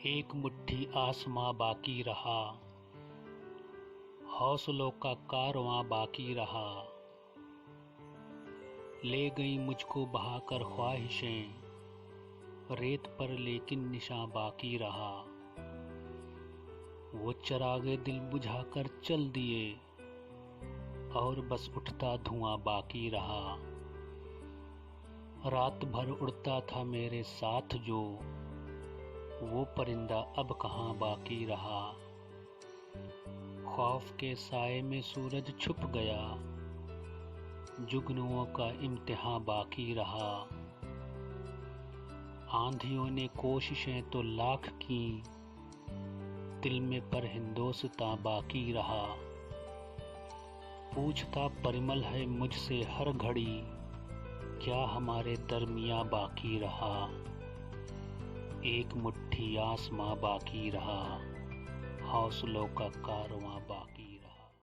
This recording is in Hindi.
एक मुट्ठी आसमां बाकी रहा, हौसलों का कारवां बाकी रहा। ले गई मुझको बहाकर ख्वाहिशें, रेत पर लेकिन निशां बाकी रहा। वो चरागे दिल बुझाकर चल दिए, और बस उठता धुआं बाकी रहा। रात भर उड़ता था मेरे साथ जो, वो परिंदा अब कहाँ बाकी रहा। खौफ के साए में सूरज छुप गया, जुगनुओं का इम्तिहां बाकी रहा। आंधियों ने कोशिशें तो लाख की, दिल में पर हिंदोस्तां बाकी रहा। पूछता परिमल है मुझसे हर घड़ी, क्या हमारे दरमियां बाकी रहा। एक मुट्ठी आसमां बाकी रहा, हौसलों का कारवां बाकी।